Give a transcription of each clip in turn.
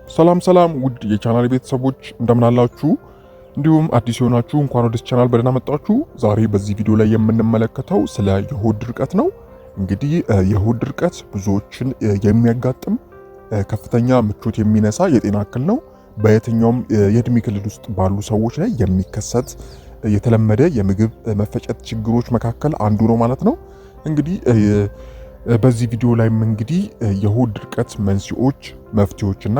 ሰላም ውድ የቻናል ቤተሰቦች እንደምን አላችሁ? እንዲሁም አዲስ የሆናችሁ እንኳን ወደ ቻናል በደህና መጣችሁ። ዛሬ በዚህ ቪዲዮ ላይ የምንመለከተው ስለ የሆድ ድርቀት ነው። እንግዲህ የሆድ ድርቀት ብዙዎችን የሚያጋጥም ከፍተኛ ምቾት የሚነሳ የጤና እክል ነው። በየትኛውም የእድሜ ክልል ውስጥ ባሉ ሰዎች ላይ የሚከሰት የተለመደ የምግብ መፈጨት ችግሮች መካከል አንዱ ነው ማለት ነው። እንግዲህ በዚህ ቪዲዮ ላይም እንግዲህ የሆድ ድርቀት መንስኤዎች፣ መፍትሄዎችና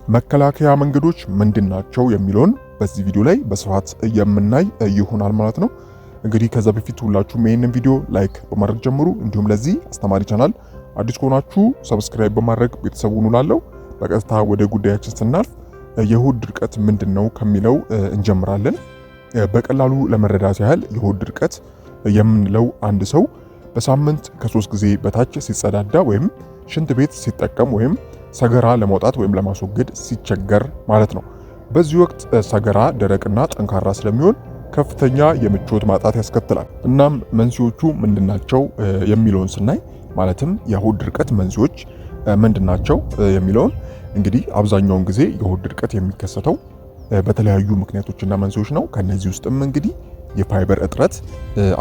መከላከያ መንገዶች ምንድናቸው የሚለውን በዚህ ቪዲዮ ላይ በስፋት የምናይ ይሆናል ማለት ነው። እንግዲህ ከዛ በፊት ሁላችሁም ይህንን ቪዲዮ ላይክ በማድረግ ጀምሩ። እንዲሁም ለዚህ አስተማሪ ቻናል አዲስ ከሆናችሁ ሰብስክራይብ በማድረግ ቤተሰቡ እንላለው። በቀጥታ ወደ ጉዳያችን ስናልፍ የሆድ ድርቀት ምንድነው ከሚለው እንጀምራለን። በቀላሉ ለመረዳት ያህል የሆድ ድርቀት የምንለው አንድ ሰው በሳምንት ከ3 ጊዜ በታች ሲጸዳዳ ወይም ሽንት ቤት ሲጠቀም ወይም ሰገራ ለማውጣት ወይም ለማስወገድ ሲቸገር ማለት ነው። በዚህ ወቅት ሰገራ ደረቅና ጠንካራ ስለሚሆን ከፍተኛ የምቾት ማጣት ያስከትላል። እናም መንስኤዎቹ ምንድናቸው የሚለውን ስናይ ማለትም የሆድ ድርቀት መንስኤዎች ምንድናቸው የሚለውን እንግዲህ አብዛኛውን ጊዜ የሆድ ድርቀት የሚከሰተው በተለያዩ ምክንያቶችና መንስኤዎች ነው። ከነዚህ ውስጥም እንግዲህ የፋይበር እጥረት፣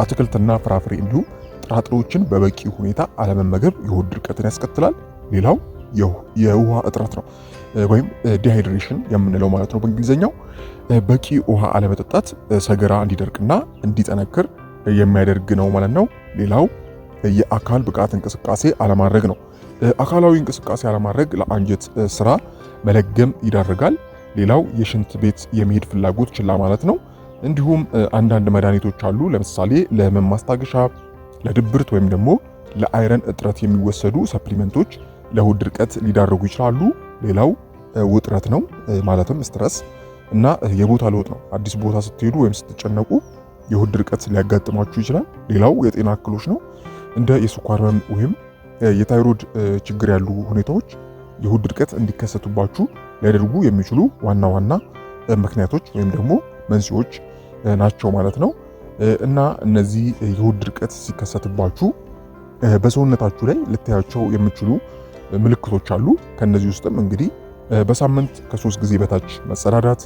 አትክልትና ፍራፍሬ እንዲሁም ጥራጥሬዎችን በበቂ ሁኔታ አለመመገብ የሆድ ድርቀትን ያስከትላል። ሌላው የውሃ እጥረት ነው ወይም ዲሃይድሬሽን የምንለው ማለት ነው በእንግሊዝኛው። በቂ ውሃ አለመጠጣት ሰገራ እንዲደርቅና እንዲጠነክር የሚያደርግ ነው ማለት ነው። ሌላው የአካል ብቃት እንቅስቃሴ አለማድረግ ነው። አካላዊ እንቅስቃሴ አለማድረግ ለአንጀት ስራ መለገም ይዳርጋል። ሌላው የሽንት ቤት የመሄድ ፍላጎት ችላ ማለት ነው። እንዲሁም አንዳንድ መድኃኒቶች አሉ። ለምሳሌ ለህመም ማስታገሻ፣ ለድብርት ወይም ደግሞ ለአይረን እጥረት የሚወሰዱ ሰፕሊመንቶች ለሆድ ድርቀት ሊዳረጉ ይችላሉ። ሌላው ውጥረት ነው ማለትም ስትረስ እና የቦታ ለውጥ ነው። አዲስ ቦታ ስትሄዱ ወይም ስትጨነቁ የሆድ ድርቀት ሊያጋጥማችሁ ይችላል። ሌላው የጤና እክሎች ነው። እንደ የስኳር ህመም ወይም የታይሮይድ ችግር ያሉ ሁኔታዎች የሆድ ድርቀት እንዲከሰቱባችሁ ሊያደርጉ የሚችሉ ዋና ዋና ምክንያቶች ወይም ደግሞ መንስኤዎች ናቸው ማለት ነው። እና እነዚህ የሆድ ድርቀት ሲከሰትባችሁ በሰውነታችሁ ላይ ልታያቸው የሚችሉ ምልክቶች አሉ። ከነዚህ ውስጥም እንግዲህ በሳምንት ከ3 ጊዜ በታች መጸዳዳት፣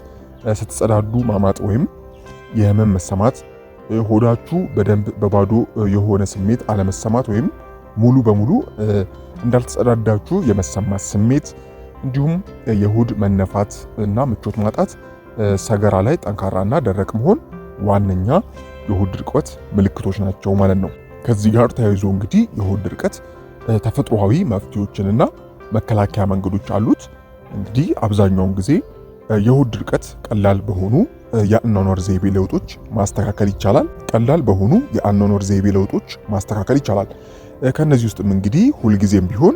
ስትጸዳዱ ማማጥ ወይም የህመም መሰማት፣ ሆዳችሁ በደንብ በባዶ የሆነ ስሜት አለመሰማት ወይም ሙሉ በሙሉ እንዳልተጸዳዳችሁ የመሰማት ስሜት፣ እንዲሁም የሆድ መነፋት እና ምቾት ማጣት፣ ሰገራ ላይ ጠንካራና ደረቅ መሆን ዋነኛ የሆድ ድርቀት ምልክቶች ናቸው ማለት ነው። ከዚህ ጋር ተያይዞ እንግዲህ የሆድ ድርቀት ተፈጥሯዊ መፍትሄዎችንና መከላከያ መንገዶች አሉት። እንግዲህ አብዛኛውን ጊዜ የሆድ ድርቀት ቀላል በሆኑ የአኗኗር ዘይቤ ለውጦች ማስተካከል ይቻላል። ከነዚህ ውስጥም እንግዲህ ሁልጊዜም ቢሆን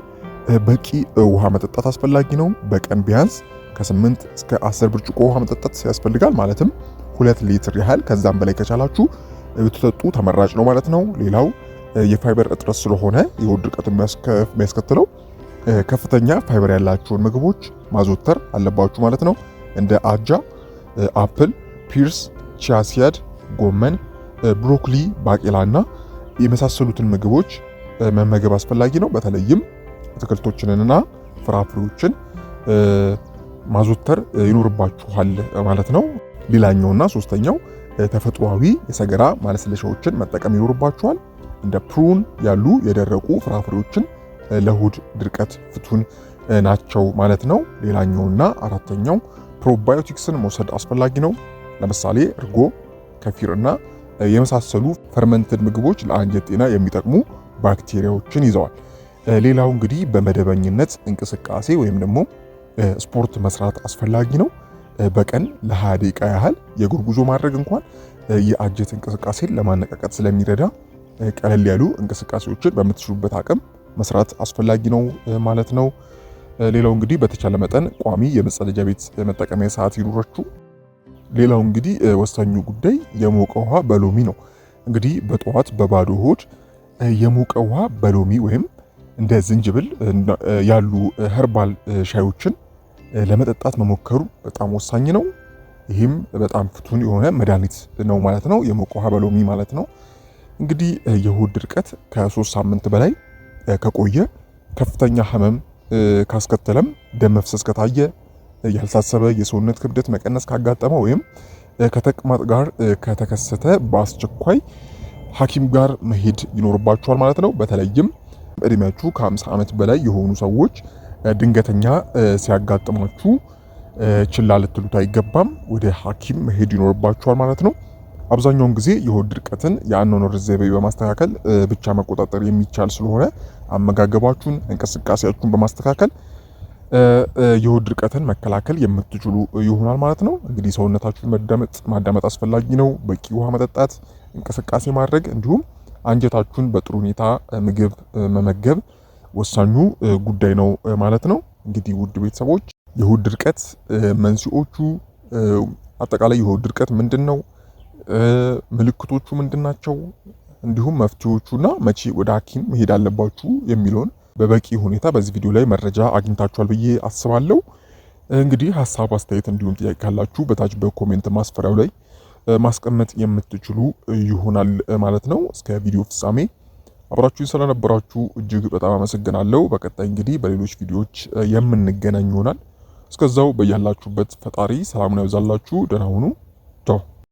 በቂ ውሃ መጠጣት አስፈላጊ ነው። በቀን ቢያንስ ከ8 እስከ 10 ብርጭቆ ውሃ መጠጣት ያስፈልጋል። ማለትም 2 ሊትር ያህል ከዛም በላይ ከቻላችሁ ብትጠጡ ተመራጭ ነው ማለት ነው። ሌላው የፋይበር እጥረት ስለሆነ የሆድ ድርቀት የሚያስከትለው ከፍተኛ ፋይበር ያላቸውን ምግቦች ማዘውተር አለባችሁ ማለት ነው። እንደ አጃ፣ አፕል፣ ፒርስ፣ ቺያሲያድ፣ ጎመን፣ ብሮኮሊ፣ ባቄላና የመሳሰሉትን ምግቦች መመገብ አስፈላጊ ነው። በተለይም አትክልቶችንና ፍራፍሬዎችን ማዘውተር ይኖርባችኋል ማለት ነው። ሌላኛውና ሶስተኛው ተፈጥሯዊ የሰገራ ማለስለሻዎችን መጠቀም ይኖርባችኋል። እንደ ፕሩን ያሉ የደረቁ ፍራፍሬዎችን ለሆድ ድርቀት ፍቱን ናቸው ማለት ነው። ሌላኛውና አራተኛው ፕሮባዮቲክስን መውሰድ አስፈላጊ ነው። ለምሳሌ እርጎ፣ ከፊርና የመሳሰሉ ፈርመንትድ ምግቦች ለአንጀት ጤና የሚጠቅሙ ባክቴሪያዎችን ይዘዋል። ሌላው እንግዲህ በመደበኝነት እንቅስቃሴ ወይም ደግሞ ስፖርት መስራት አስፈላጊ ነው። በቀን ለ20 ደቂቃ ያህል የእግር ጉዞ ማድረግ እንኳን የአንጀት እንቅስቃሴን ለማነቃቀጥ ስለሚረዳ ቀለል ያሉ እንቅስቃሴዎችን በምትችሉበት አቅም መስራት አስፈላጊ ነው ማለት ነው። ሌላው እንግዲህ በተቻለ መጠን ቋሚ የመጸዳጃ ቤት መጠቀሚያ ሰዓት ይኑራችሁ። ሌላው እንግዲህ ወሳኙ ጉዳይ የሞቀ ውሃ በሎሚ ነው። እንግዲህ በጠዋት በባዶ ሆድ የሞቀ ውሃ በሎሚ ወይም እንደ ዝንጅብል ያሉ ኸርባል ሻዮችን ለመጠጣት መሞከሩ በጣም ወሳኝ ነው። ይህም በጣም ፍቱን የሆነ መድኃኒት ነው ማለት ነው፣ የሞቀ ውሃ በሎሚ ማለት ነው። እንግዲህ የሆድ ድርቀት ከ3 ሳምንት በላይ ከቆየ፣ ከፍተኛ ህመም ካስከተለም፣ ደም መፍሰስ ከታየ፣ ያልታሰበ የሰውነት ክብደት መቀነስ ካጋጠመ ወይም ከተቅማጥ ጋር ከተከሰተ በአስቸኳይ ሐኪም ጋር መሄድ ይኖርባችኋል ማለት ነው። በተለይም እድሜያችሁ ከ50 ዓመት በላይ የሆኑ ሰዎች ድንገተኛ ሲያጋጥማችሁ ችላ ልትሉት አይገባም። ወደ ሐኪም መሄድ ይኖርባችኋል ማለት ነው። አብዛኛውን ጊዜ የሆድ ድርቀትን የአኗኗር ዘይቤ በማስተካከል ብቻ መቆጣጠር የሚቻል ስለሆነ አመጋገባችሁን፣ እንቅስቃሴያችሁን በማስተካከል የሆድ ድርቀትን መከላከል የምትችሉ ይሆናል ማለት ነው። እንግዲህ ሰውነታችሁን ማዳመጥ አስፈላጊ ነው። በቂ ውሃ መጠጣት፣ እንቅስቃሴ ማድረግ እንዲሁም አንጀታችሁን በጥሩ ሁኔታ ምግብ መመገብ ወሳኙ ጉዳይ ነው ማለት ነው። እንግዲህ ውድ ቤተሰቦች የሆድ ድርቀት መንስኤዎቹ፣ አጠቃላይ የሆድ ድርቀት ምንድነው፣ ምልክቶቹ ምንድናቸው፣ እንዲሁም መፍትሄዎቹና መቼ ወደ ሐኪም መሄድ አለባችሁ የሚለውን በበቂ ሁኔታ በዚህ ቪዲዮ ላይ መረጃ አግኝታችኋል ብዬ አስባለሁ። እንግዲህ ሀሳብ፣ አስተያየት እንዲሁም ጥያቄ ካላችሁ በታች በኮሜንት ማስፈሪያው ላይ ማስቀመጥ የምትችሉ ይሆናል ማለት ነው። እስከ ቪዲዮ ፍጻሜ አብራችሁን ስለነበራችሁ እጅግ በጣም አመሰግናለሁ። በቀጣይ እንግዲህ በሌሎች ቪዲዮዎች የምንገናኝ ይሆናል። እስከዛው በያላችሁበት ፈጣሪ ሰላሙን ያብዛላችሁ። ደህና ሁኑ። ቻው